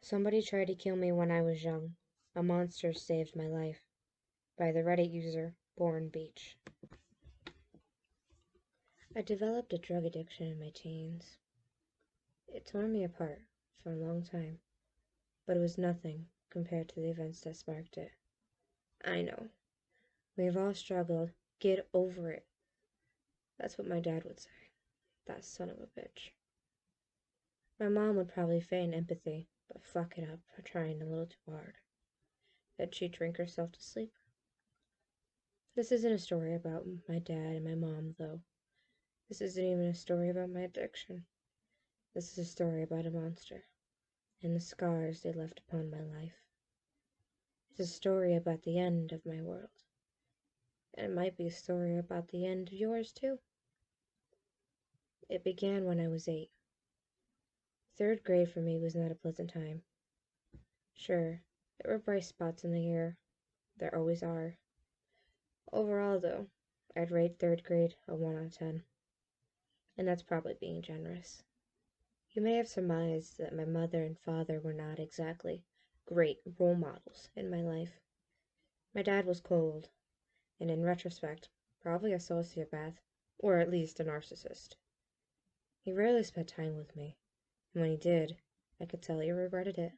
Somebody tried to kill me when I was young. A monster saved my life. By the Reddit user, Born Beach. I developed a drug addiction in my teens. It tore me apart for a long time, but it was nothing compared to the events that sparked it. I know. We've all struggled. Get over it. That's what my dad would say. That son of a bitch. My mom would probably feign empathy, but fuck it up for trying a little too hard. Then she'd drink herself to sleep. This isn't a story about my dad and my mom, though. This isn't even a story about my addiction. This is a story about a monster, and the scars they left upon my life. It's a story about the end of my world. And it might be a story about the end of yours, too. It began when I was 8. Third grade for me was not a pleasant time. Sure, there were bright spots in the year. There always are. Overall, though, I'd rate third grade a 1 out of 10. And that's probably being generous. You may have surmised that my mother and father were not exactly great role models in my life. My dad was cold, and in retrospect, probably a sociopath, or at least a narcissist. He rarely spent time with me, and when he did, I could tell he regretted it.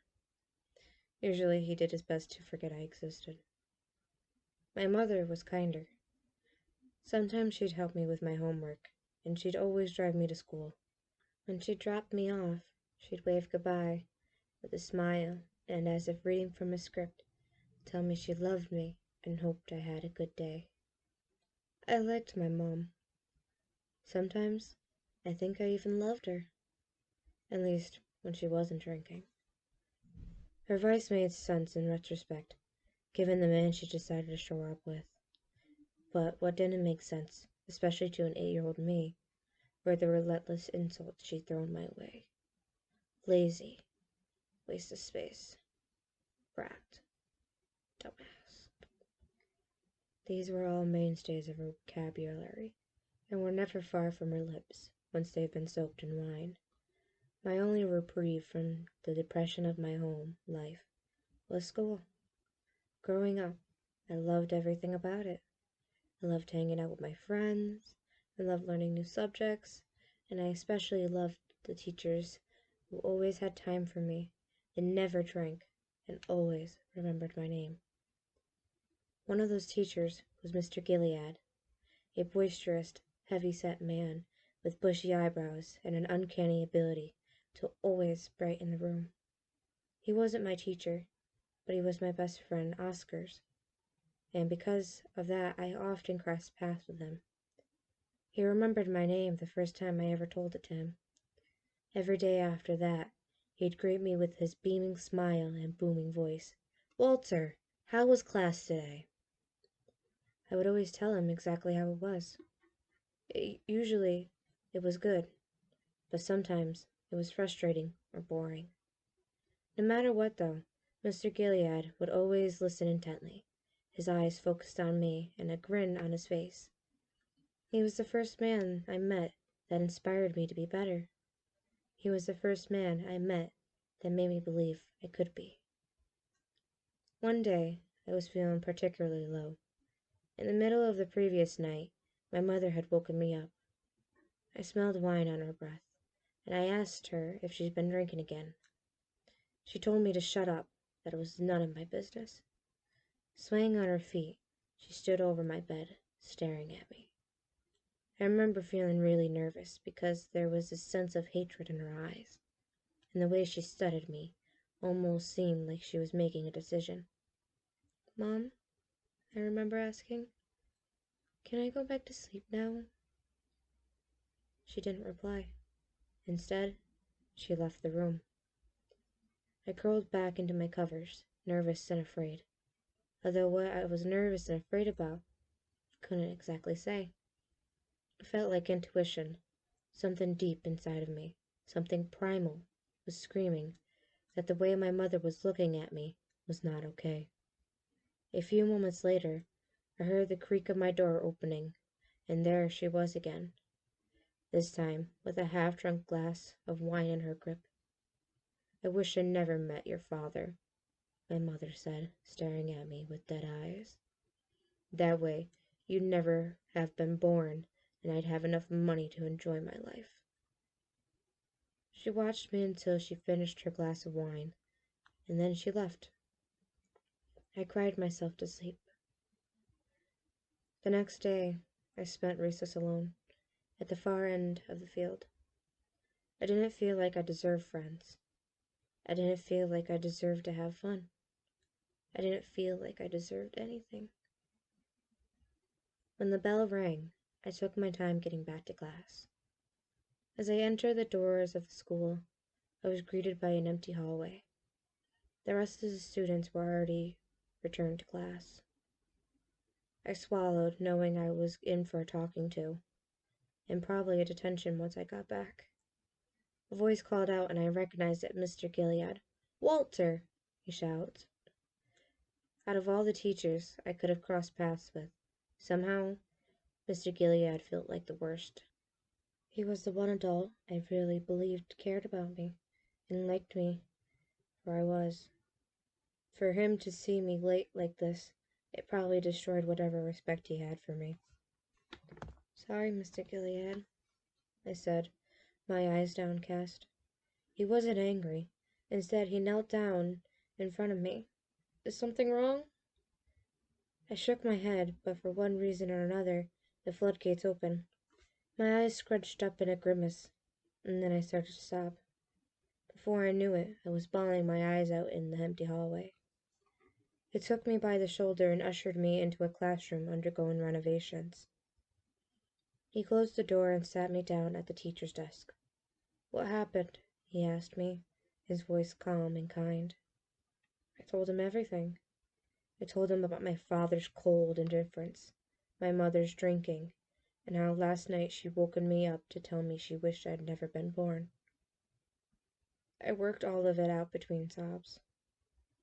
Usually he did his best to forget I existed. My mother was kinder. Sometimes she'd help me with my homework, and she'd always drive me to school. When she dropped me off, she'd wave goodbye with a smile, and as if reading from a script, tell me she loved me and hoped I had a good day. I liked my mom. Sometimes, I think I even loved her. At least, when she wasn't drinking. Her advice made sense in retrospect, given the man she decided to show up with. But what didn't make sense, especially to an 8-year-old me, were the relentless insults she'd thrown my way. Lazy, waste of space, brat, dumbass. These were all mainstays of her vocabulary, and were never far from her lips once they'd been soaked in wine. My only reprieve from the depression of my home life was school. Growing up, I loved everything about it. I loved hanging out with my friends, I loved learning new subjects, and I especially loved the teachers who always had time for me and never drank and always remembered my name. One of those teachers was Mr. Gilead, a boisterous, heavy-set man with bushy eyebrows and an uncanny ability to always brighten the room. He wasn't my teacher, but he was my best friend Oscar's, and because of that I often crossed paths with him. He remembered my name the first time I ever told it to him. Every day after that, he'd greet me with his beaming smile and booming voice. "Walter, how was class today?" I would always tell him exactly how it was. Usually, it was good, but sometimes it was frustrating or boring. No matter what, though, Mr. Gilead would always listen intently, his eyes focused on me and a grin on his face. He was the first man I met that inspired me to be better. He was the first man I met that made me believe I could be. One day, I was feeling particularly low. In the middle of the previous night, my mother had woken me up. I smelled wine on her breath, and I asked her if she'd been drinking again. She told me to shut up, that it was none of my business. Swaying on her feet, she stood over my bed, staring at me. I remember feeling really nervous because there was this sense of hatred in her eyes, and the way she studied me almost seemed like she was making a decision. "Mom," I remember asking, "can I go back to sleep now?" She didn't reply. Instead, she left the room. I curled back into my covers, nervous and afraid. Although what I was nervous and afraid about, I couldn't exactly say. It felt like intuition. Something deep inside of me, something primal, was screaming that the way my mother was looking at me was not okay. A few moments later, I heard the creak of my door opening, and there she was again, this time with a half-drunk glass of wine in her grip. I wish I never met your father, my mother said, staring at me with dead eyes. That way, you'd never have been born, and I'd have enough money to enjoy my life. She watched me until she finished her glass of wine, and then she left. I cried myself to sleep. The next day, I spent recess alone, at the far end of the field. I didn't feel like I deserved friends. I didn't feel like I deserved to have fun. I didn't feel like I deserved anything. When the bell rang, I took my time getting back to class. As I entered the doors of the school, I was greeted by an empty hallway. The rest of the students were already returned to class. I swallowed, knowing I was in for a talking to, and probably a detention once I got back. A voice called out, and I recognized it, Mr. Gilead. "Walter!" he shouted. Out of all the teachers I could have crossed paths with, somehow Mr. Gilead felt like the worst. He was the one adult I really believed cared about me and liked me for I was. For him to see me late like this, it probably destroyed whatever respect he had for me. "Sorry, Mr. Gilead," I said, my eyes downcast. He wasn't angry. Instead, he knelt down in front of me. "Is something wrong?" I shook my head, but for one reason or another, the floodgates opened. My eyes scrunched up in a grimace, and then I started to sob. Before I knew it, I was bawling my eyes out in the empty hallway. He took me by the shoulder and ushered me into a classroom undergoing renovations. He closed the door and sat me down at the teacher's desk. "What happened?" he asked me, his voice calm and kind. I told him everything. I told him about my father's cold indifference, my mother's drinking, and how last night she woken me up to tell me she wished I'd never been born. I worked all of it out between sobs,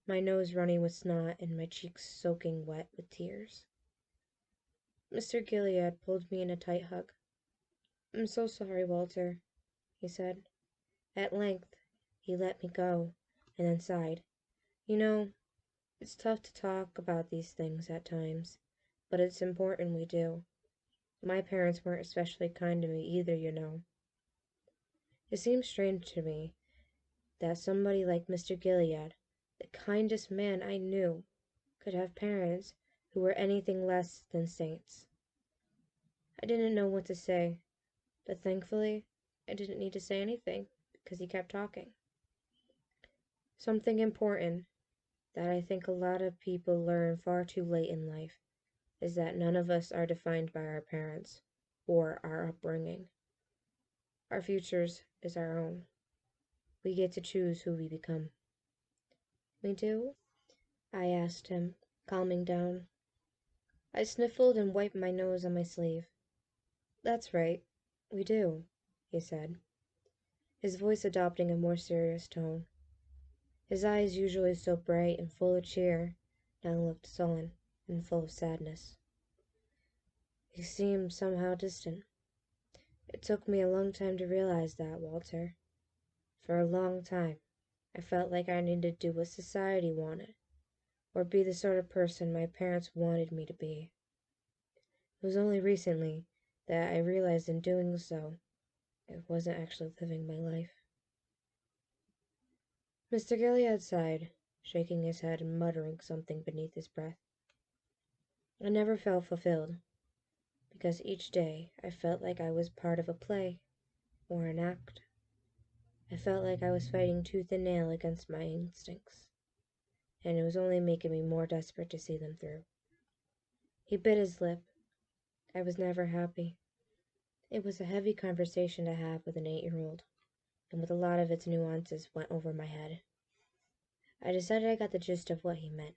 my nose running with snot and my cheeks soaking wet with tears. Mr. Gilead pulled me in a tight hug. "I'm so sorry, Walter," he said. At length, he let me go, and then sighed. "You know, it's tough to talk about these things at times, but it's important we do. My parents weren't especially kind to me either, you know." It seemed strange to me that somebody like Mr. Gilead, the kindest man I knew, could have parents who were anything less than saints. I didn't know what to say, but thankfully, I didn't need to say anything because he kept talking. Something important that I think a lot of people learn far too late in life is that none of us are defined by our parents or our upbringing. Our futures is our own. We get to choose who we become. "We do?" I asked him, calming down. I sniffled and wiped my nose on my sleeve. "That's right, we do," he said, his voice adopting a more serious tone. His eyes, usually so bright and full of cheer, now looked sullen and full of sadness. He seemed somehow distant. It took me a long time to realize that, Walter. For a long time, I felt like I needed to do what society wanted, or be the sort of person my parents wanted me to be. It was only recently that I realized in doing so, I wasn't actually living my life. Mr. Gilead sighed, shaking his head and muttering something beneath his breath. I never felt fulfilled, because each day I felt like I was part of a play or an act. I felt like I was fighting tooth and nail against my instincts, and it was only making me more desperate to see them through. He bit his lip. I was never happy. It was a heavy conversation to have with an 8-year-old, and with a lot of its nuances went over my head. I decided I got the gist of what he meant.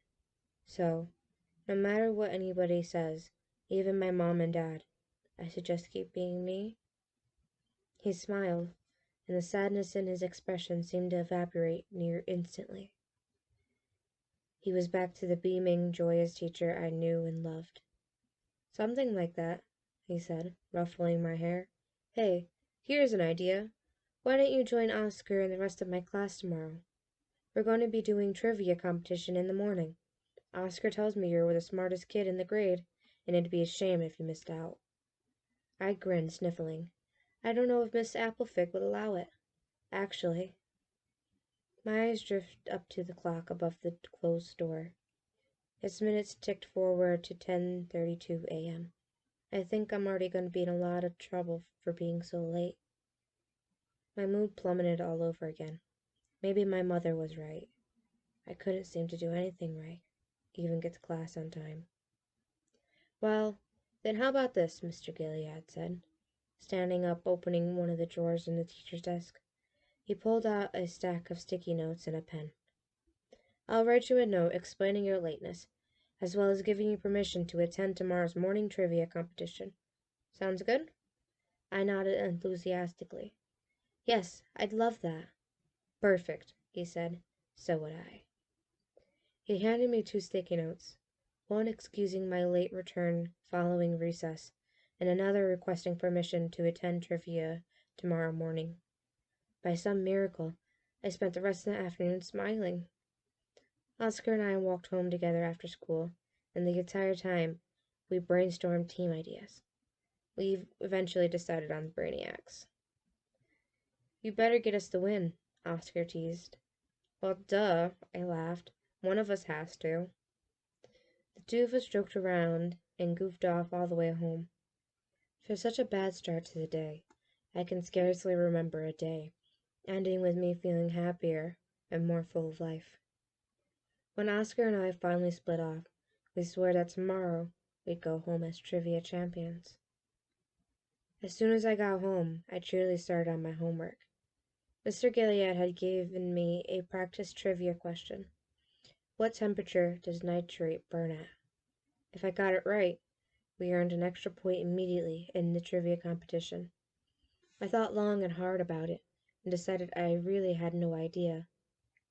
So, no matter what anybody says, even my mom and dad, I should just keep being me. He smiled, and the sadness in his expression seemed to evaporate near instantly. He was back to the beaming, joyous teacher I knew and loved. "Something like that," he said, ruffling my hair. "Hey, here's an idea. Why don't you join Oscar and the rest of my class tomorrow? We're going to be doing trivia competition in the morning. Oscar tells me you're the smartest kid in the grade, and it'd be a shame if you missed out." I grinned, sniffling. I don't know if Miss Applefig would allow it. Actually, my eyes drifted up to the clock above the closed door. Its minutes ticked forward to 10:32 a.m. I think I'm already going to be in a lot of trouble for being so late. My mood plummeted all over again. Maybe my mother was right. I couldn't seem to do anything right, even get to class on time. "Well, then how about this?" Mr. Gilead said, standing up, opening one of the drawers in the teacher's desk. He pulled out a stack of sticky notes and a pen. "I'll write you a note explaining your lateness, as well as giving you permission to attend tomorrow's morning trivia competition. Sounds good?" I nodded enthusiastically. "Yes, I'd love that." "Perfect," he said. "So would I." He handed me 2 sticky notes, one excusing my late return following recess, and another requesting permission to attend trivia tomorrow morning. By some miracle, I spent the rest of the afternoon smiling. Oscar and I walked home together after school, and the entire time, we brainstormed team ideas. We eventually decided on the Brainiacs. "You better get us the win," Oscar teased. "Well, duh," I laughed. "One of us has to." The two of us joked around and goofed off all the way home. For such a bad start to the day, I can scarcely remember a day, ending with me feeling happier and more full of life. When Oscar and I finally split off, we swore that tomorrow we'd go home as trivia champions. As soon as I got home, I cheerily started on my homework. Mr. Gilead had given me a practice trivia question. What temperature does nitrate burn at? If I got it right, we earned an extra point immediately in the trivia competition. I thought long and hard about it, and decided I really had no idea.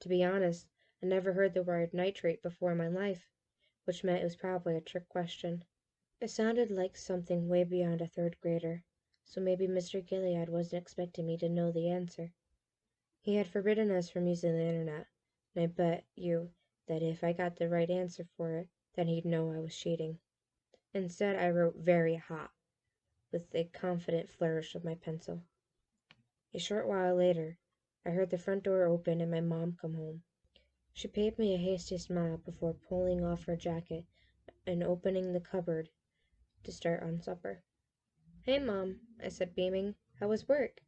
To be honest, I never heard the word nitrate before in my life, which meant it was probably a trick question. It sounded like something way beyond a 3rd grader, so maybe Mr. Gilead wasn't expecting me to know the answer. He had forbidden us from using the internet, and I bet you that if I got the right answer for it, then he'd know I was cheating. Instead, I wrote "very hot" with a confident flourish of my pencil. A short while later, I heard the front door open and my mom come home. She paid me a hasty smile before pulling off her jacket and opening the cupboard to start on supper. "Hey, Mom," I said, beaming. "How was work?"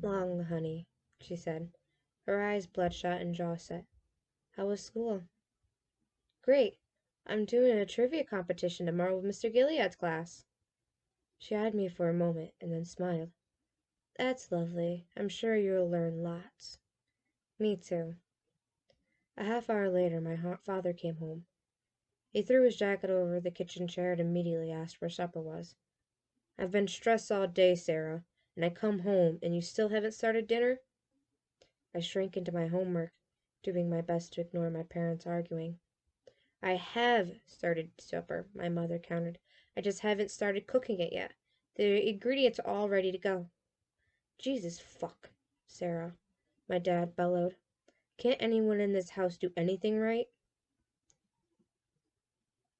"Long, honey," she said, her eyes bloodshot and jaw set. "How was school?" "Great. I'm doing a trivia competition tomorrow with Mr. Gilead's class." She eyed me for a moment and then smiled. "That's lovely. I'm sure you'll learn lots." "Me too." A half hour later, my father came home. He threw his jacket over the kitchen chair and immediately asked where supper was. "I've been stressed all day, Sarah, and I come home and you still haven't started dinner?" I shrank into my homework, doing my best to ignore my parents arguing. "I have started supper," my mother countered. "I just haven't started cooking it yet. The ingredients are all ready to go." "Jesus fuck, Sarah," my dad bellowed. "Can't anyone in this house do anything right?"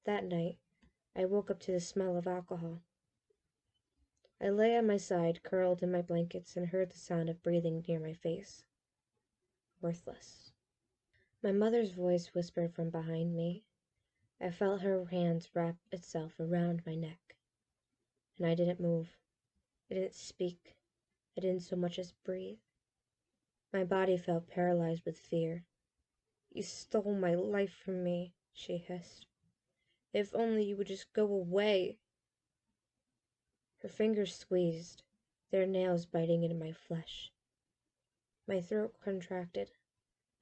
That night, I woke up to the smell of alcohol. I lay on my side, curled in my blankets, and heard the sound of breathing near my face. Worthless. My mother's voice whispered from behind me. I felt her hands wrap itself around my neck. And I didn't move. I didn't speak. I didn't so much as breathe. My body felt paralyzed with fear. "You stole my life from me," she hissed. "If only you would just go away." Her fingers squeezed, their nails biting into my flesh. My throat contracted.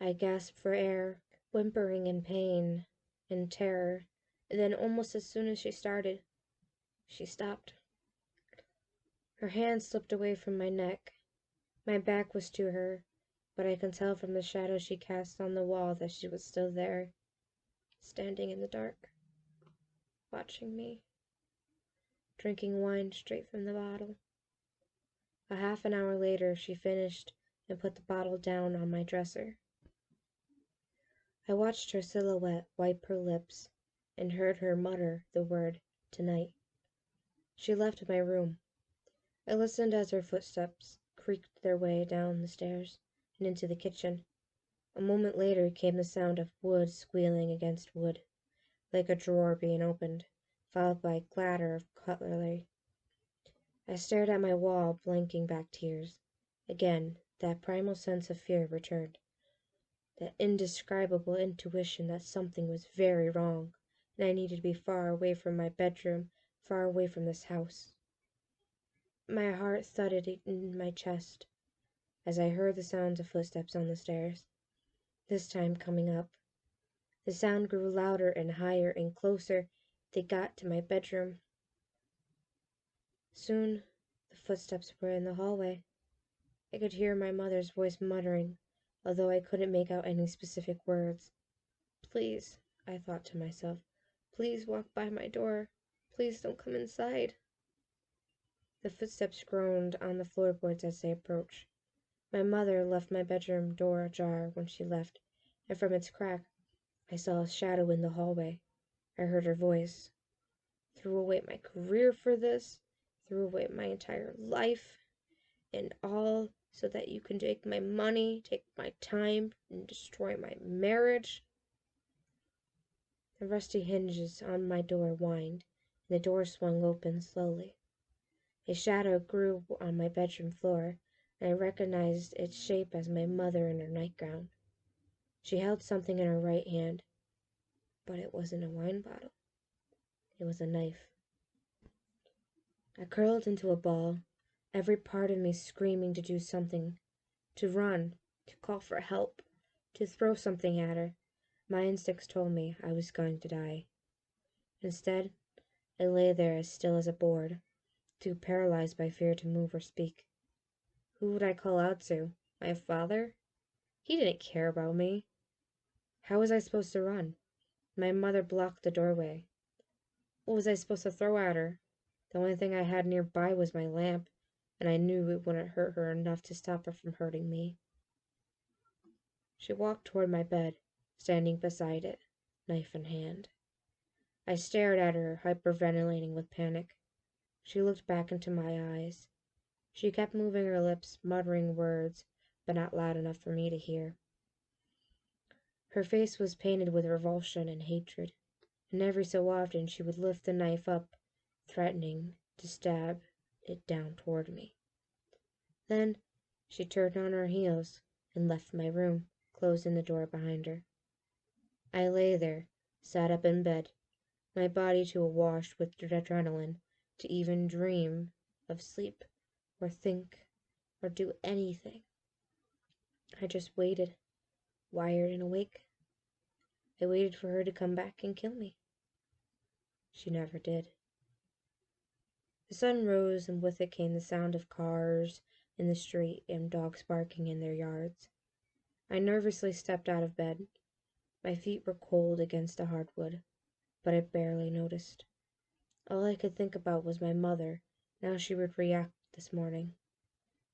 I gasped for air, whimpering in pain and terror, and then almost as soon as she started, she stopped. Her hand slipped away from my neck. My back was to her, but I could tell from the shadow she cast on the wall that she was still there, standing in the dark, watching me, drinking wine straight from the bottle. A half an hour later, she finished and put the bottle down on my dresser. I watched her silhouette wipe her lips and heard her mutter the word tonight. She left my room. I listened as her footsteps creaked their way down the stairs and into the kitchen. A moment later came the sound of wood squealing against wood, like a drawer being opened, followed by a clatter of cutlery. I stared at my wall, blinking back tears. Again, that primal sense of fear returned, that indescribable intuition that something was very wrong, and I needed to be far away from my bedroom, far away from this house. My heart thudded in my chest as I heard the sounds of footsteps on the stairs, this time coming up. The sound grew louder and higher and closer. They got to my bedroom. Soon, the footsteps were in the hallway. I could hear my mother's voice muttering, although I couldn't make out any specific words. Please, I thought to myself, please walk by my door. Please don't come inside. The footsteps groaned on the floorboards as they approached. My mother left my bedroom door ajar when she left, and from its crack, I saw a shadow in the hallway. I heard her voice. Threw away my career for this, threw away my entire life, and all so that you can take my money, take my time, and destroy my marriage. The rusty hinges on my door whined, and the door swung open slowly. A shadow grew on my bedroom floor, and I recognized its shape as my mother in her nightgown. She held something in her right hand, but it wasn't a wine bottle. It was a knife. I curled into a ball, every part of me screaming to do something, to run, to call for help, to throw something at her. My instincts told me I was going to die. Instead, I lay there as still as a board, too paralyzed by fear to move or speak. Who would I call out to? My father? He didn't care about me. How was I supposed to run? My mother blocked the doorway. What was I supposed to throw at her? The only thing I had nearby was my lamp, and I knew it wouldn't hurt her enough to stop her from hurting me. She walked toward my bed, standing beside it, knife in hand. I stared at her, hyperventilating with panic. She looked back into my eyes. She kept moving her lips, muttering words, but not loud enough for me to hear. Her face was painted with revulsion and hatred, and every so often she would lift the knife up, threatening to stab it down toward me. Then she turned on her heels and left my room, closing the door behind her. I lay there, sat up in bed, my body too awash with adrenaline to even dream of sleep or think or do anything. I just waited, wired and awake. I waited for her to come back and kill me. She never did. The sun rose, and with it came the sound of cars in the street and dogs barking in their yards. I nervously stepped out of bed. My feet were cold against the hardwood, but I barely noticed. All I could think about was my mother, and how she would react this morning.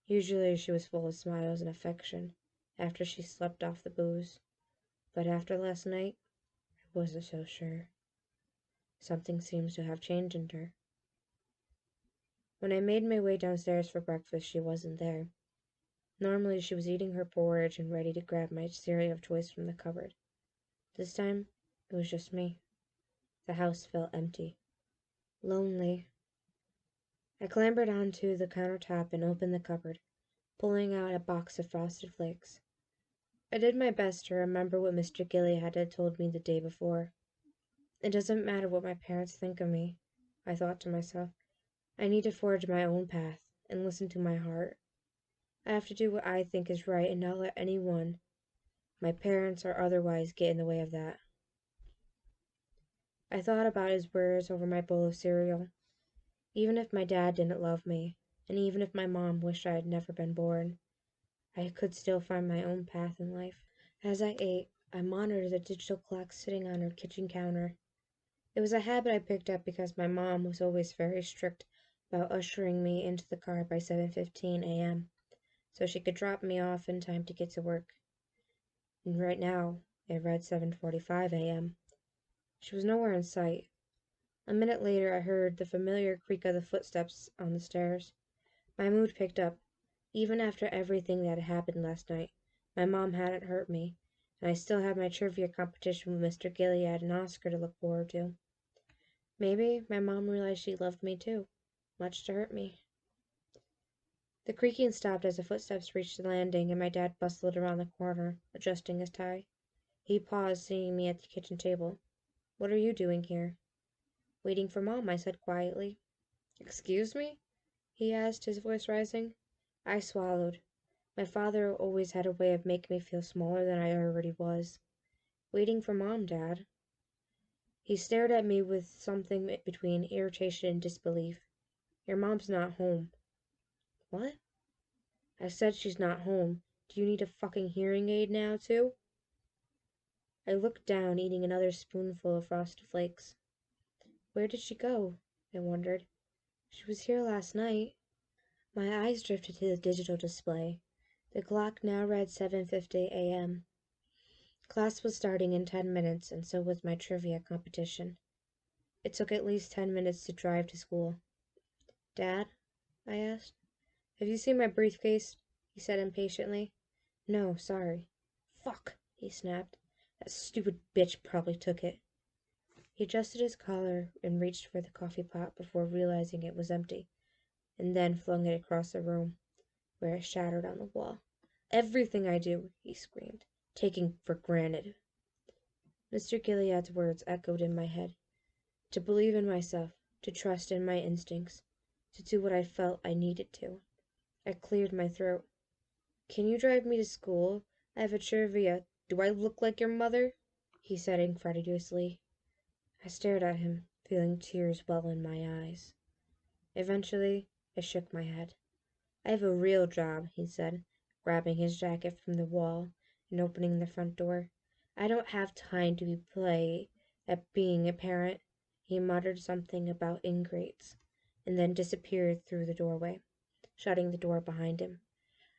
Usually she was full of smiles and affection after she slept off the booze, but after last night, I wasn't so sure. Something seems to have changed in her. When I made my way downstairs for breakfast, she wasn't there. Normally she was eating her porridge and ready to grab my cereal of choice from the cupboard. This time, it was just me. The house felt empty. Lonely. I clambered onto the countertop and opened the cupboard, pulling out a box of Frosted Flakes. I did my best to remember what Mr. Gilead had told me the day before. It doesn't matter what my parents think of me, I thought to myself. I need to forge my own path and listen to my heart. I have to do what I think is right and not let anyone, my parents or otherwise, get in the way of that. I thought about his words over my bowl of cereal. Even if my dad didn't love me, and even if my mom wished I had never been born, I could still find my own path in life. As I ate, I monitored the digital clock sitting on her kitchen counter. It was a habit I picked up because my mom was always very strict about ushering me into the car by 7:15 a.m., so she could drop me off in time to get to work. And right now, It read 7:45 a.m. She was nowhere in sight. A minute later, I heard the familiar creak of the footsteps on the stairs. My mood picked up. Even after everything that had happened last night, my mom hadn't hurt me, and I still had my trivia competition with Mr. Gilead and Oscar to look forward to. Maybe my mom realized she loved me too, much to hurt me. The creaking stopped as the footsteps reached the landing, and my dad bustled around the corner, adjusting his tie. He paused, seeing me at the kitchen table. "What are you doing here?" "Waiting for Mom," I said quietly. "Excuse me?" he asked, his voice rising. I swallowed. My father always had a way of making me feel smaller than I already was. "Waiting for Mom, Dad." He stared at me with something between irritation and disbelief. "Your mom's not home." "What?" "I said she's not home. Do you need a fucking hearing aid now, too?" I looked down, eating another spoonful of Frosted Flakes. Where did she go? I wondered. She was here last night. My eyes drifted to the digital display. The clock now read 7:50 a.m. Class was starting in 10 minutes, and so was my trivia competition. It took at least 10 minutes to drive to school. "Dad?" I asked. "Have you seen my briefcase?" he said impatiently. "No, sorry." "Fuck," he snapped. "That stupid bitch probably took it." He adjusted his collar and reached for the coffee pot before realizing it was empty, and then flung it across the room, where it shattered on the wall. "Everything I do," he screamed, "taking for granted." Mr. Gilead's words echoed in my head. To believe in myself, to trust in my instincts, to do what I felt I needed to. I cleared my throat. "Can you drive me to school? I have a trivia. Do I look like your mother?" he said incredulously. I stared at him, feeling tears well in my eyes. Eventually, I shook my head. "I have a real job," he said, grabbing his jacket from the wall and opening the front door. "I don't have time to play at being a parent." He muttered something about ingrates, and then disappeared through the doorway, shutting the door behind him.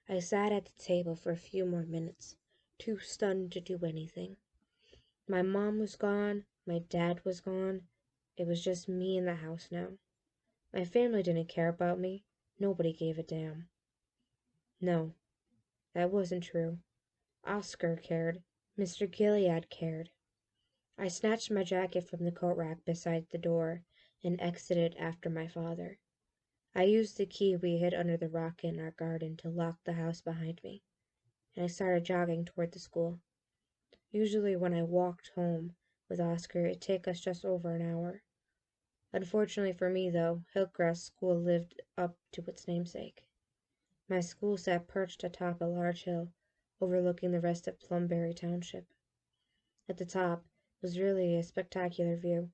I sat at the table for a few more minutes, too stunned to do anything. My mom was gone, my dad was gone. It was just me in the house now. My family didn't care about me. Nobody gave a damn. No, that wasn't true. Oscar cared. Mr. Gilead cared. I snatched my jacket from the coat rack beside the door and exited after my father. I used the key we hid under the rock in our garden to lock the house behind me, and I started jogging toward the school. Usually when I walked home with Oscar, it'd take us just over an hour. Unfortunately for me, though, Hillcrest School lived up to its namesake. My school sat perched atop a large hill, overlooking the rest of Plumberry Township. At the top was really a spectacular view.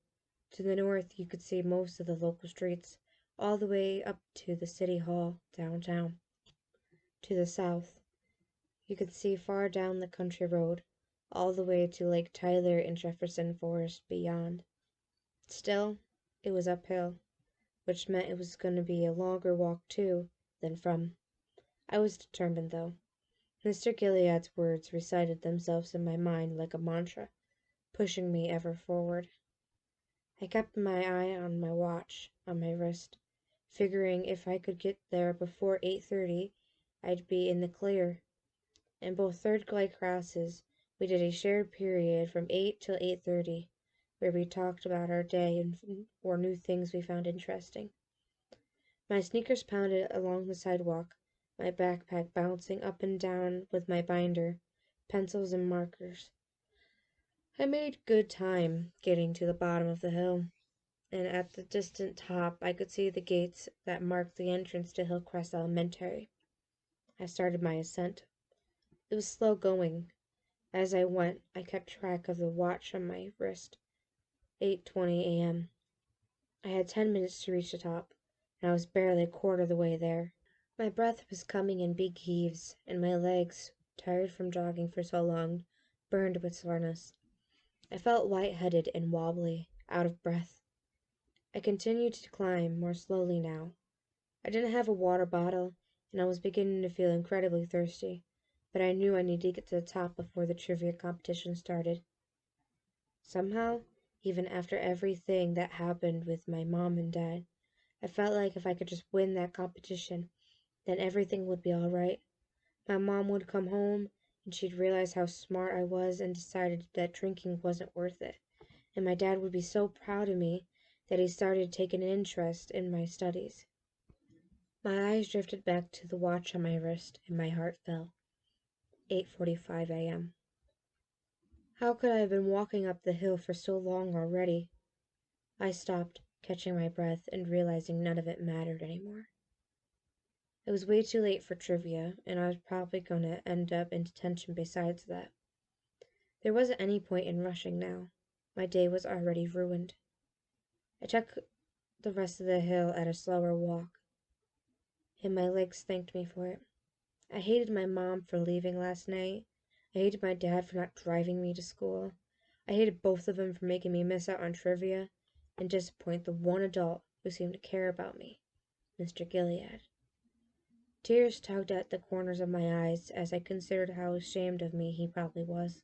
To the north, you could see most of the local streets, all the way up to the City Hall downtown. To the south, you could see far down the country road, all the way to Lake Tyler and Jefferson Forest beyond. Still, it was uphill, which meant it was going to be a longer walk to than from. I was determined, though. Mr. Gilead's words recited themselves in my mind like a mantra, pushing me ever forward. I kept my eye on my watch on my wrist, figuring if I could get there before 8:30, I'd be in the clear. In both third grade classes, we did a shared period from 8 till 8:30, where we talked about our day or new things we found interesting. My sneakers pounded along the sidewalk, my backpack bouncing up and down with my binder, pencils and markers. I made good time getting to the bottom of the hill, and at the distant top I could see the gates that marked the entrance to Hillcrest Elementary. I started my ascent. It was slow going. As I went, I kept track of the watch on my wrist. 8:20 a.m. I had 10 minutes to reach the top, and I was barely a quarter of the way there. My breath was coming in big heaves, and my legs, tired from jogging for so long, burned with soreness. I felt lightheaded and wobbly, out of breath. I continued to climb more slowly now. I didn't have a water bottle, and I was beginning to feel incredibly thirsty. but I knew I needed to get to the top before the trivia competition started. Somehow, even after everything that happened with my mom and dad, I felt like if I could just win that competition, then everything would be all right. My mom would come home, and she'd realize how smart I was and decided that drinking wasn't worth it. And my dad would be so proud of me that he started taking an interest in my studies. My eyes drifted back to the watch on my wrist, and my heart fell. 8:45 a.m. How could I have been walking up the hill for so long already? I stopped, catching my breath and realizing none of it mattered anymore. It was way too late for trivia, and I was probably going to end up in detention besides that. There wasn't any point in rushing now. My day was already ruined. I took the rest of the hill at a slower walk, and my legs thanked me for it. I hated my mom for leaving last night. I hated my dad for not driving me to school. I hated both of them for making me miss out on trivia and disappoint the one adult who seemed to care about me, Mr. Gilead. Tears tugged at the corners of my eyes as I considered how ashamed of me he probably was.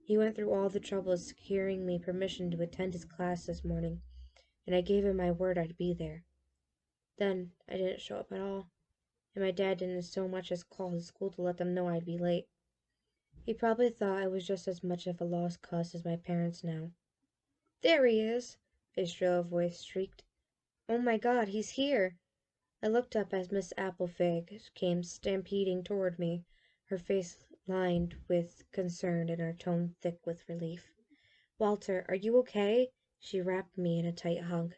He went through all the trouble of securing me permission to attend his class this morning, and I gave him my word I'd be there. Then I didn't show up at all, and my dad didn't so much as call his school to let them know I'd be late. He probably thought I was just as much of a lost cause as my parents now. "There he is!" a shrill voice shrieked. "Oh my God, he's here!" I looked up as Miss Applefig came stampeding toward me, her face lined with concern and her tone thick with relief. "Walter, are you okay?" She wrapped me in a tight hug.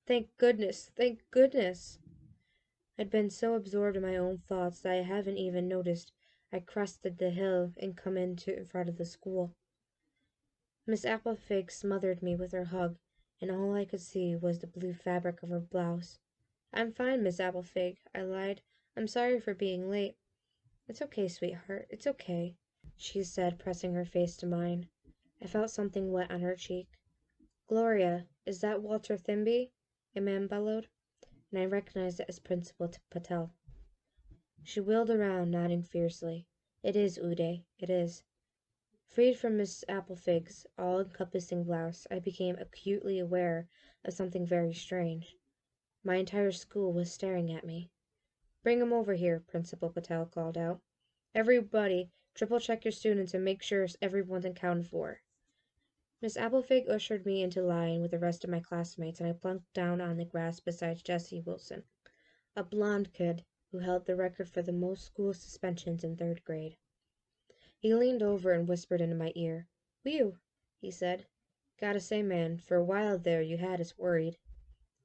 "Thank goodness! Thank goodness!" I'd been so absorbed in my own thoughts that I haven't even noticed I crested the hill and come in front of the school. Miss Applefig smothered me with her hug, and all I could see was the blue fabric of her blouse. "I'm fine, Miss Applefig," I lied. "I'm sorry for being late." "It's okay, sweetheart, it's okay," she said, pressing her face to mine. I felt something wet on her cheek. "Gloria, is that Walter Thimby?" a man bellowed, and I recognized it as Principal Patel. She wheeled around, nodding fiercely. "It is, Uday, it is." Freed from Miss Applefig's all-encompassing blouse, I became acutely aware of something very strange. My entire school was staring at me. "Bring him over here," Principal Patel called out. "Everybody, triple-check your students and make sure everyone's accounted for." Miss Applefig ushered me into line with the rest of my classmates, and I plunked down on the grass beside Jesse Wilson, a blonde kid who held the record for the most school suspensions in 3rd grade. He leaned over and whispered into my ear. "Whew," he said. "Gotta say, man, for a while there you had us worried."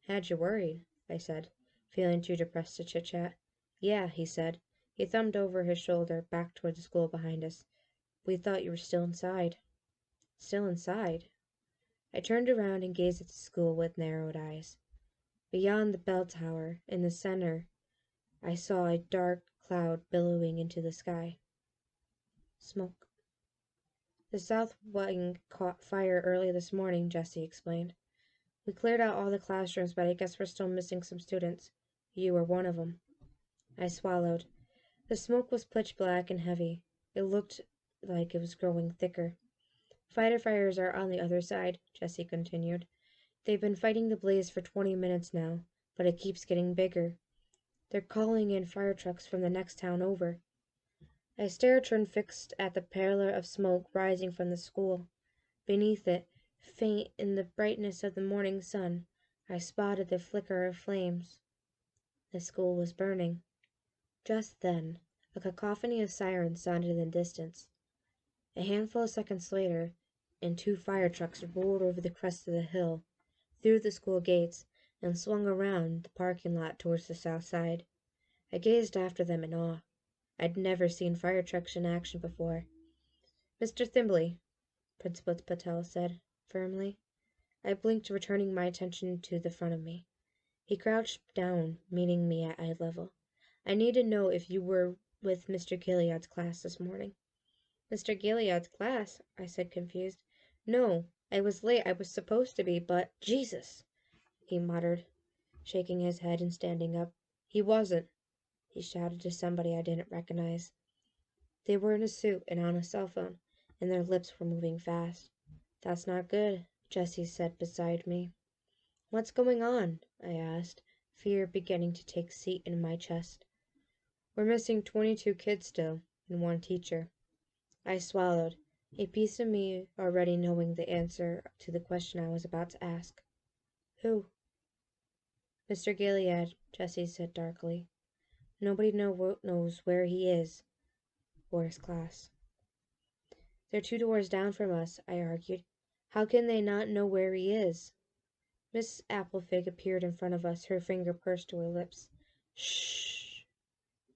"Had you worried?" I said, feeling too depressed to chit-chat. "Yeah," he said. He thumbed over his shoulder, back toward the school behind us. "We thought you were still inside." Still inside? I turned around and gazed at the school with narrowed eyes. Beyond the bell tower, in the center, I saw a dark cloud billowing into the sky. Smoke. "The south wing caught fire early this morning," Jesse explained. "We cleared out all the classrooms, but I guess we're still missing some students. You were one of them." I swallowed. The smoke was pitch black and heavy. It looked like it was growing thicker. "Fighter fires are on the other side," Jesse continued. "They've been fighting the blaze for 20 minutes now, but it keeps getting bigger. They're calling in fire trucks from the next town over." I stared transfixed at the pillar of smoke rising from the school. Beneath it, faint in the brightness of the morning sun, I spotted the flicker of flames. The school was burning. Just then, a cacophony of sirens sounded in the distance. A handful of seconds later, and 2 fire trucks rolled over the crest of the hill, through the school gates, and swung around the parking lot towards the south side. I gazed after them in awe. I'd never seen fire trucks in action before. "Mr. Thimbley," Principal Patel said firmly. I blinked, returning my attention to the front of me. He crouched down, meeting me at eye level. "I need to know if you were with Mr. Gilead's class this morning." "Mr. Gilead's class?" I said, confused. "No, I was late. I was supposed to be, but Jesus!" he muttered, shaking his head and standing up. "He wasn't," he shouted to somebody I didn't recognize. They were in a suit and on a cell phone, and their lips were moving fast. That's not good, Jessie said beside me. What's going on? I asked, fear beginning to take seat in my chest. We're missing 22 kids still, and one teacher. I swallowed, a piece of me already knowing the answer to the question I was about to ask. Who? Mr. Gilead, Jessie said darkly. Nobody knows where he is, or his class. They're 2 doors down from us, I argued. How can they not know where he is? Miss Applefig appeared in front of us, her finger pursed to her lips. Shh,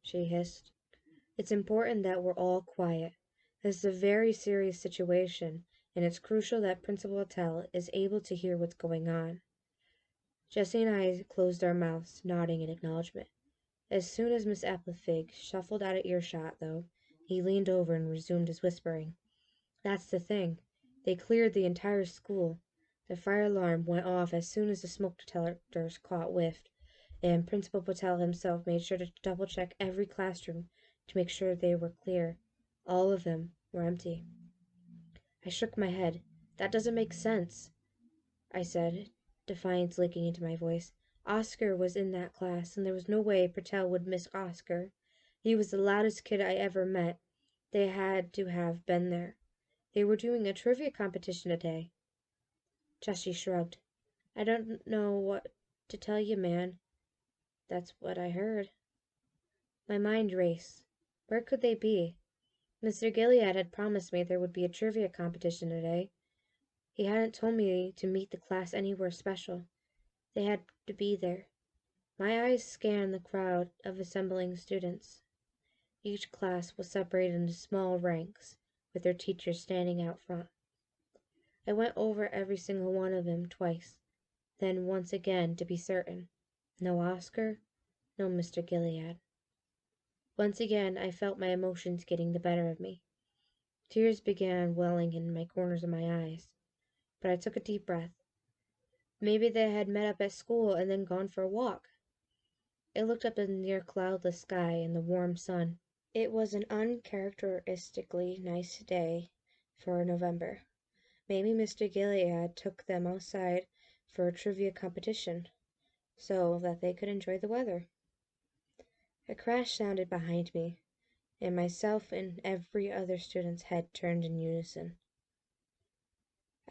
she hissed. It's important that we're all quiet. This is a very serious situation, and it's crucial that Principal Patel is able to hear what's going on. Jessie and I closed our mouths, nodding in acknowledgement. As soon as Miss Applefig shuffled out of earshot, though, he leaned over and resumed his whispering. That's the thing. They cleared the entire school. The fire alarm went off as soon as the smoke detectors caught whiff, and Principal Patel himself made sure to double-check every classroom to make sure they were clear. All of them were empty. I shook my head. That doesn't make sense, I said, defiance leaking into my voice. Oscar was in that class, and there was no way Patel would miss Oscar. He was the loudest kid I ever met. They had to have been there. They were doing a trivia competition today. Jessie shrugged. I don't know what to tell you, man. That's what I heard. My mind raced. Where could they be? Mr. Gilead had promised me there would be a trivia competition today. He hadn't told me to meet the class anywhere special. They had to be there. My eyes scanned the crowd of assembling students. Each class was separated into small ranks, with their teachers standing out front. I went over every single one of them twice, then once again to be certain. No Oscar, no Mr. Gilead. Once again I felt my emotions getting the better of me. Tears began welling in my corners of my eyes, but I took a deep breath. Maybe they had met up at school and then gone for a walk. I looked up at the near cloudless sky and the warm sun. It was an uncharacteristically nice day for November. Maybe Mr. Gilead took them outside for a trivia competition, so that they could enjoy the weather. A crash sounded behind me, and myself and every other student's head turned in unison.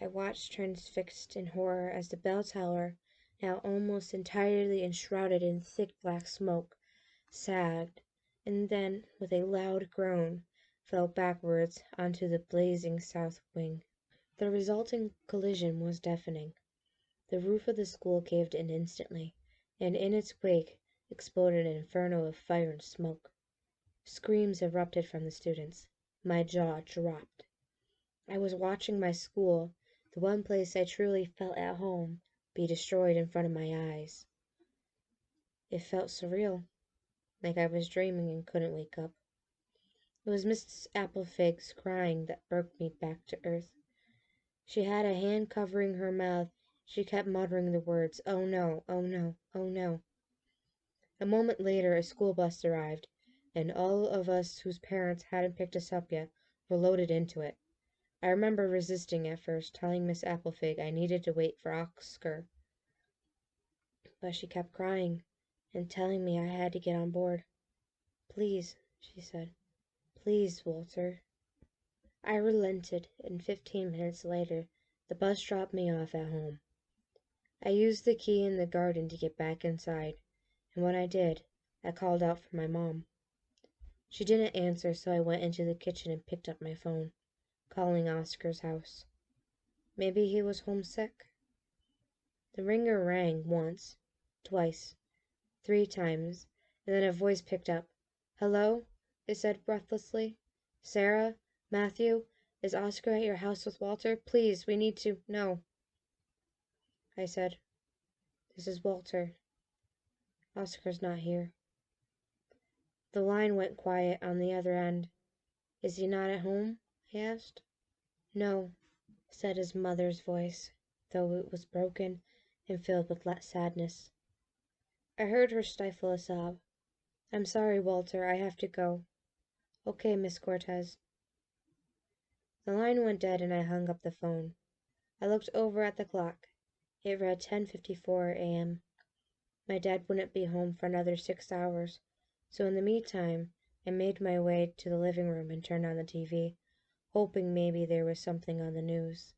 I watched transfixed in horror as the bell tower, now almost entirely enshrouded in thick black smoke, sagged, and then, with a loud groan, fell backwards onto the blazing south wing. The resulting collision was deafening. The roof of the school caved in instantly, and in its wake exploded an inferno of fire and smoke. Screams erupted from the students. My jaw dropped. I was watching my school, the one place I truly felt at home, be destroyed in front of my eyes. It felt surreal, like I was dreaming and couldn't wake up. It was Miss Applefig's crying that broke me back to earth. She had a hand covering her mouth. She kept muttering the words, "Oh no, oh no, oh no." A moment later, a school bus arrived, and all of us whose parents hadn't picked us up yet were loaded into it. I remember resisting at first, telling Miss Applefig I needed to wait for Oscar. But she kept crying and telling me I had to get on board. "Please," she said. "Please, Walter." I relented, and 15 minutes later, the bus dropped me off at home. I used the key in the garden to get back inside, and when I did, I called out for my mom. She didn't answer, so I went into the kitchen and picked up my phone, calling Oscar's house. Maybe he was homesick? The ringer rang once, twice, 3 times, and then a voice picked up. "Hello?" it said breathlessly. "Sarah? Matthew? Is Oscar at your house with Walter? Please, we need to know." I said, "This is Walter. Oscar's not here." The line went quiet on the other end. "Is he not at home?" I asked. "No," said his mother's voice, though it was broken and filled with sadness. I heard her stifle a sob. "I'm sorry, Walter, I have to go." Okay, Miss Cortez. The line went dead and I hung up the phone. I looked over at the clock. It read 10:54 a.m. My dad wouldn't be home for another 6 hours, so in the meantime, I made my way to the living room and turned on the TV, hoping maybe there was something on the news.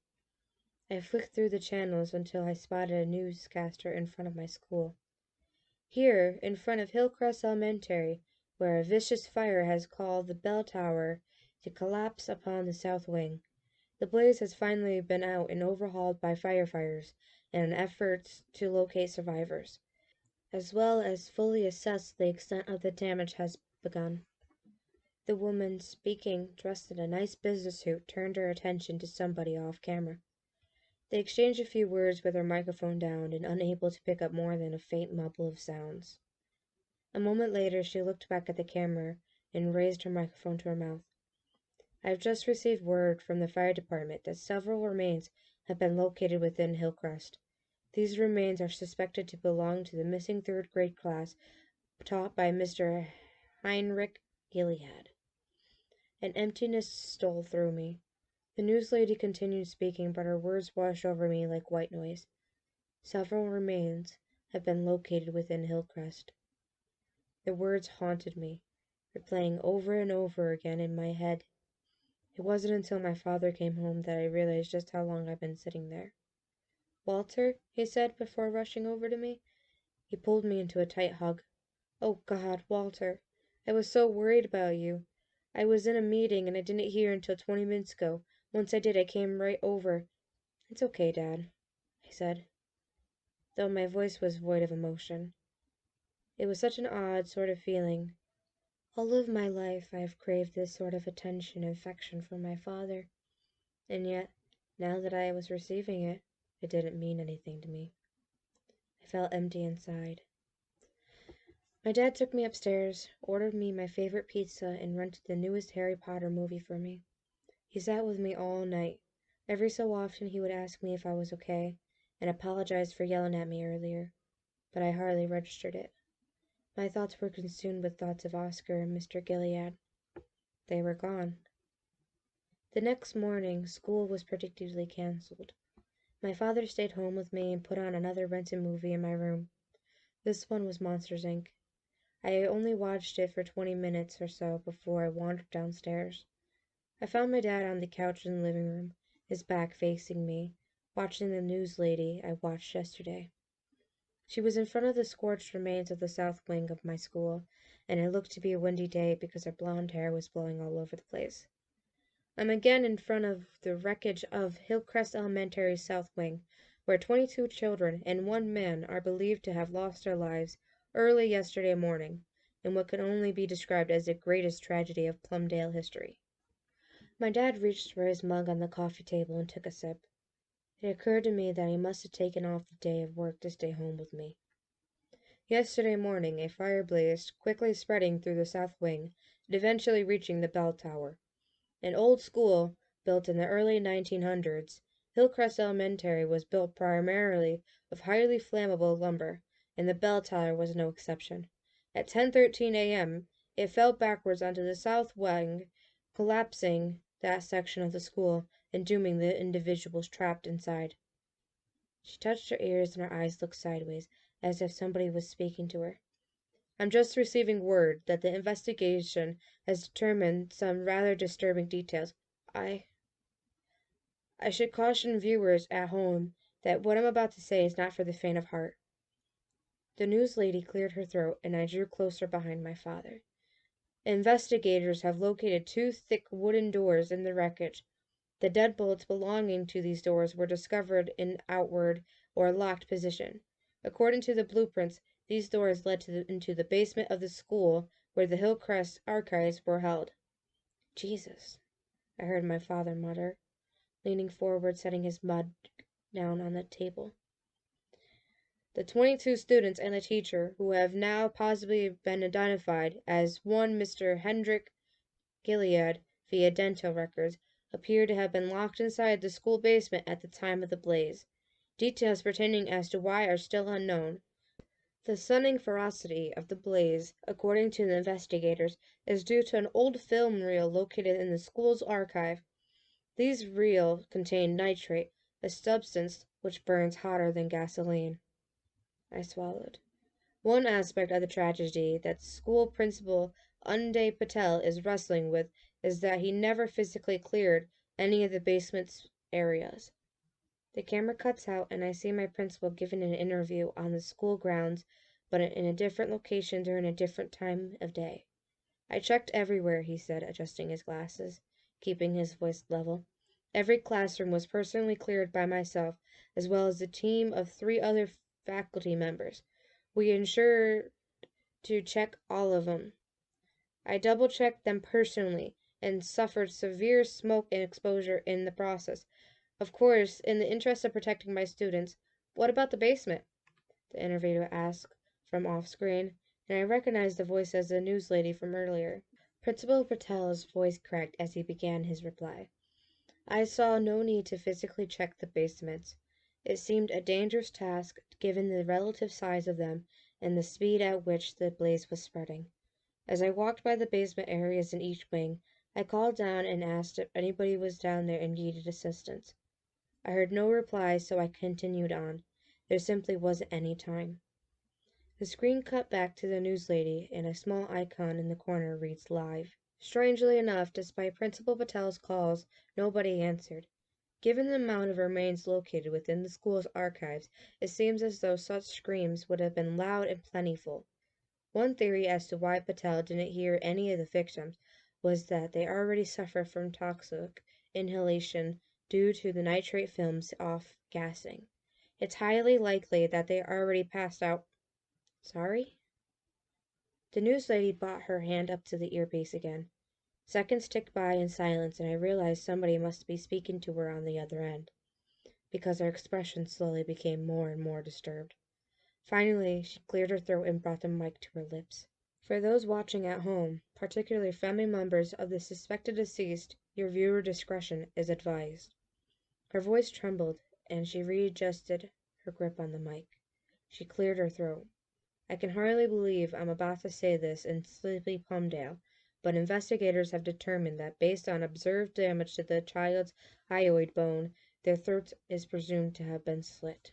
I flicked through the channels until I spotted a newscaster in front of my school. Here, in front of Hillcrest Elementary, where a vicious fire has caused the bell tower to collapse upon the south wing. The blaze has finally been out and overhauled by firefighters in an effort to locate survivors, as well as fully assess the extent of the damage has begun. The woman speaking, dressed in a nice business suit, turned her attention to somebody off camera. They exchanged a few words with her microphone down and unable to pick up more than a faint mumble of sounds. A moment later, she looked back at the camera and raised her microphone to her mouth. I've just received word from the fire department that several remains have been located within Hillcrest. These remains are suspected to belong to the missing third-grade class taught by Mr. Heinrich Gilead. An emptiness stole through me. The news lady continued speaking, but her words washed over me like white noise. Several remains have been located within Hillcrest. The words haunted me, replaying over and over again in my head. It wasn't until my father came home that I realized just how long I'd been sitting there. "Walter," he said before rushing over to me. He pulled me into a tight hug. "Oh God, Walter, I was so worried about you. I was in a meeting and I didn't hear until 20 minutes ago. Once I did, I came right over." "It's okay, Dad," I said, though my voice was void of emotion. It was such an odd sort of feeling. All of my life I have craved this sort of attention and affection from my father, and yet, now that I was receiving it, it didn't mean anything to me. I felt empty inside. My dad took me upstairs, ordered me my favorite pizza, and rented the newest Harry Potter movie for me. He sat with me all night. Every so often he would ask me if I was okay, and apologize for yelling at me earlier, but I hardly registered it. My thoughts were consumed with thoughts of Oscar and Mr. Gilead. They were gone. The next morning, school was predictably cancelled. My father stayed home with me and put on another rented movie in my room. This one was Monsters, Inc. I only watched it for 20 minutes or so before I wandered downstairs. I found my dad on the couch in the living room, his back facing me, watching the news lady I watched yesterday. She was in front of the scorched remains of the south wing of my school, and it looked to be a windy day because her blonde hair was blowing all over the place. I'm again in front of the wreckage of Hillcrest Elementary's south wing, where 22 children and one man are believed to have lost their lives early yesterday morning, in what can only be described as the greatest tragedy of Plumdale history. My dad reached for his mug on the coffee table and took a sip. It occurred to me that he must have taken off the day of work to stay home with me. Yesterday morning, a fire blazed, quickly spreading through the south wing, and eventually reaching the bell tower. An old school, built in the early 1900s, Hillcrest Elementary was built primarily of highly flammable lumber, and the bell tower was no exception. At 10:13 a.m., it fell backwards onto the south wing, collapsing that section of the school and dooming the individuals trapped inside. She touched her ears and her eyes looked sideways, as if somebody was speaking to her. "I'm just receiving word that the investigation has determined some rather disturbing details. I should caution viewers at home that what I'm about to say is not for the faint of heart." The news lady cleared her throat, and I drew closer behind my father. "Investigators have located two thick wooden doors in the wreckage. The deadbolts belonging to these doors were discovered in outward or locked position. According to the blueprints, these doors led into the basement of the school where the Hillcrest archives were held." "Jesus," I heard my father mutter, leaning forward, setting his mug down on the table. "The 22 students and the teacher, who have now possibly been identified as one Mr. Hendrik Gilead via dental records, appear to have been locked inside the school basement at the time of the blaze. Details pertaining as to why are still unknown. The stunning ferocity of the blaze, according to the investigators, is due to an old film reel located in the school's archive. These reels contain nitrate, a substance which burns hotter than gasoline. I swallowed. One aspect of the tragedy that school principal Unday Patel is wrestling with is that he never physically cleared any of the basement's areas. The camera cuts out and I see my principal giving an interview on the school grounds, but in a different location during a different time of day. I checked everywhere, he said, adjusting his glasses, keeping his voice level. Every classroom was personally cleared by myself, as well as a team of 3 other faculty members. We ensured to check all of them. I double-checked them personally and suffered severe smoke exposure in the process. Of course, in the interest of protecting my students. What about the basement? The interviewer asked from off-screen, and I recognized the voice as the news lady from earlier. Principal Patel's voice cracked as he began his reply. I saw no need to physically check the basements. It seemed a dangerous task given the relative size of them and the speed at which the blaze was spreading. As I walked by the basement areas in each wing, I called down and asked if anybody was down there and needed assistance. I heard no reply, so I continued on. There simply wasn't any time. The screen cut back to the news lady, and a small icon in the corner reads live. Strangely enough, despite Principal Patel's calls, nobody answered. Given the amount of remains located within the school's archives, it seems as though such screams would have been loud and plentiful. One theory as to why Patel didn't hear any of the victims was that they already suffered from toxic inhalation due to the nitrate film's off-gassing. It's highly likely that they already passed out. Sorry? The news lady brought her hand up to the earpiece again. Seconds ticked by in silence, and I realized somebody must be speaking to her on the other end, because her expression slowly became more and more disturbed. Finally, she cleared her throat and brought the mic to her lips. For those watching at home, particularly family members of the suspected deceased, your viewer discretion is advised. Her voice trembled, and she readjusted her grip on the mic. She cleared her throat. I can hardly believe I'm about to say this in Sleepy Plumdale, but investigators have determined that based on observed damage to the child's hyoid bone, their throat is presumed to have been slit.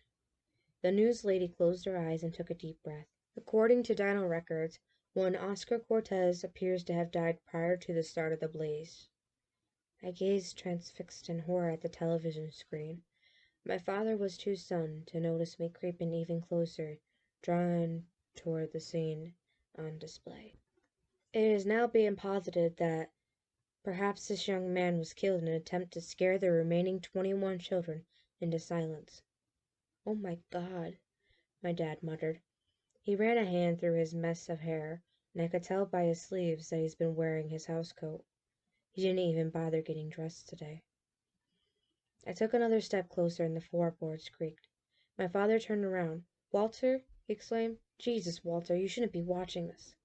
The news lady closed her eyes and took a deep breath. According to dino records, one Oscar Cortez appears to have died prior to the start of the blaze. I gazed transfixed in horror at the television screen. My father was too stunned to notice me creeping even closer, drawn toward the scene on display. It is now being posited that perhaps this young man was killed in an attempt to scare the remaining 21 children into silence. "Oh my God," my dad muttered. He ran a hand through his mess of hair, and I could tell by his sleeves that he's been wearing his housecoat. He didn't even bother getting dressed today. I took another step closer and the floorboards creaked. My father turned around. "Walter?" he exclaimed. "Jesus, Walter, you shouldn't be watching this."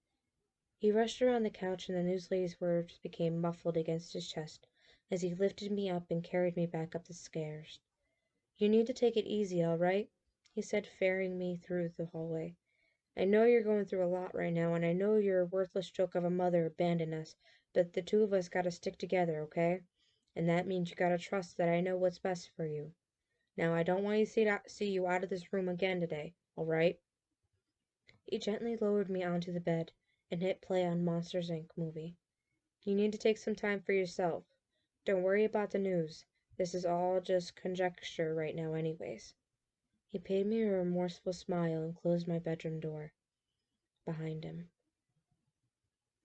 He rushed around the couch and the news lady's words became muffled against his chest as he lifted me up and carried me back up the stairs. "You need to take it easy, all right?" he said, ferrying me through the hallway. "I know you're going through a lot right now, and I know your worthless joke of a mother abandoned us, but the two of us gotta stick together, okay? And that means you gotta trust that I know what's best for you. Now, I don't want to see you out of this room again today, all right?" He gently lowered me onto the bed and hit play on Monsters, Inc. movie. "You need to take some time for yourself. Don't worry about the news. This is all just conjecture right now anyways." He paid me a remorseful smile and closed my bedroom door behind him.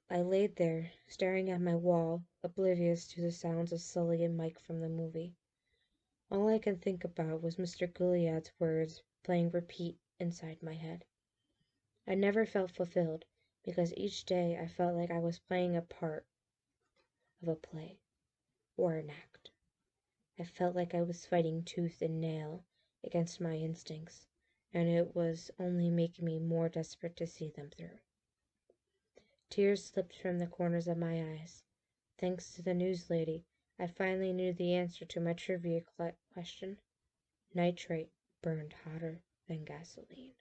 I laid there, staring at my wall, oblivious to the sounds of Sully and Mike from the movie. All I could think about was Mr. Gilliard's words playing repeat inside my head. I never felt fulfilled, because each day I felt like I was playing a part of a play or an act. I felt like I was fighting tooth and nail against my instincts, and it was only making me more desperate to see them through. Tears slipped from the corners of my eyes. Thanks to the news lady, I finally knew the answer to my trivia question. Nitrate burned hotter than gasoline.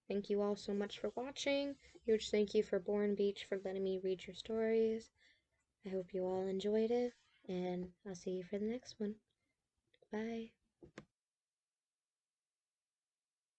Thank you all so much for watching. Huge thank you for Bourne Beach for letting me read your stories. I hope you all enjoyed it, and I'll see you for the next one. Bye.